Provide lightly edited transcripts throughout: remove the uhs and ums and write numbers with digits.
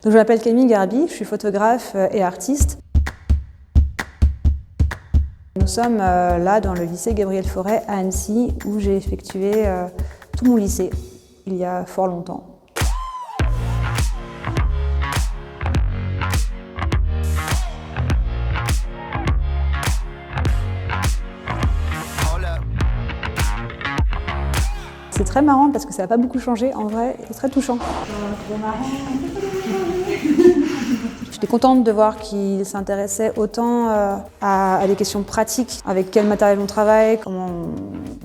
Donc, je m'appelle Camille Garbi, je suis photographe et artiste. Nous sommes là dans le lycée Gabriel Fauré à Annecy où j'ai effectué tout mon lycée il y a fort longtemps. C'est très marrant parce que ça n'a pas beaucoup changé en vrai, c'est très touchant. J'étais contente de voir qu'ils s'intéressaient autant à des questions pratiques, avec quel matériel on travaille, comment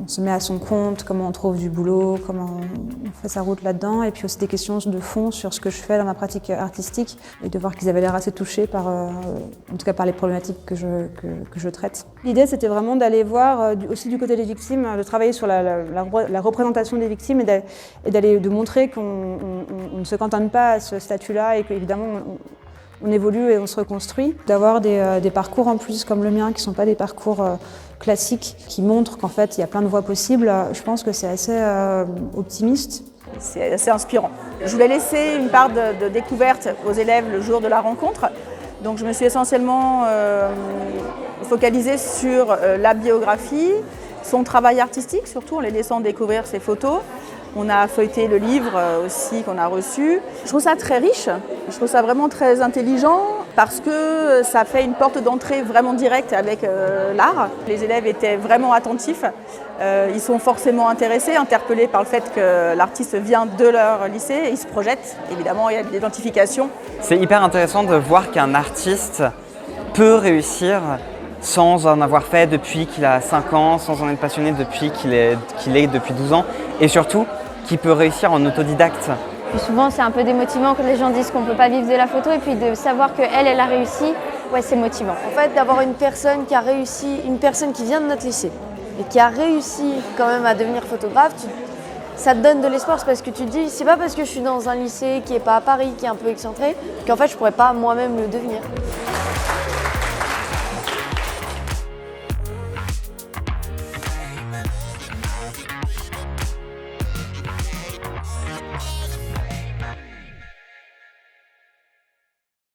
on se met à son compte, comment on trouve du boulot, comment on fait sa route là-dedans, et puis aussi des questions de fond sur ce que je fais dans ma pratique artistique, et de voir qu'ils avaient l'air assez touchés par, en tout cas par les problématiques que je traite. L'idée c'était vraiment d'aller voir aussi du côté des victimes, de travailler sur la représentation des victimes et de montrer qu'on ne se cantonne pas à ce statut-là et qu'évidemment on évolue et on se reconstruit. D'avoir des parcours en plus comme le mien qui ne sont pas des parcours classiques, qui montrent qu'en fait il y a plein de voies possibles, je pense que c'est assez optimiste. C'est assez inspirant. Je voulais laisser une part de découverte aux élèves le jour de la rencontre. Donc je me suis essentiellement focalisée sur la biographie, son travail artistique, surtout en les laissant découvrir ses photos. On a feuilleté le livre aussi qu'on a reçu. Je trouve ça très riche, je trouve ça vraiment très intelligent parce que ça fait une porte d'entrée vraiment directe avec l'art. Les élèves étaient vraiment attentifs, ils sont forcément intéressés, interpellés par le fait que l'artiste vient de leur lycée et ils se projettent. Évidemment, il y a de l'identification. C'est hyper intéressant de voir qu'un artiste peut réussir sans en avoir fait depuis qu'il a 5 ans, sans en être passionné depuis qu'il est depuis 12 ans, et surtout qui peut réussir en autodidacte. Puis souvent c'est un peu démotivant quand les gens disent qu'on ne peut pas vivre de la photo, et puis de savoir qu'elle a réussi, ouais, c'est motivant. En fait, d'avoir une personne qui a réussi, une personne qui vient de notre lycée et qui a réussi quand même à devenir photographe, ça te donne de l'espoir, parce que tu te dis, c'est pas parce que je suis dans un lycée qui n'est pas à Paris, qui est un peu excentré, qu'en fait je pourrais pas moi-même le devenir.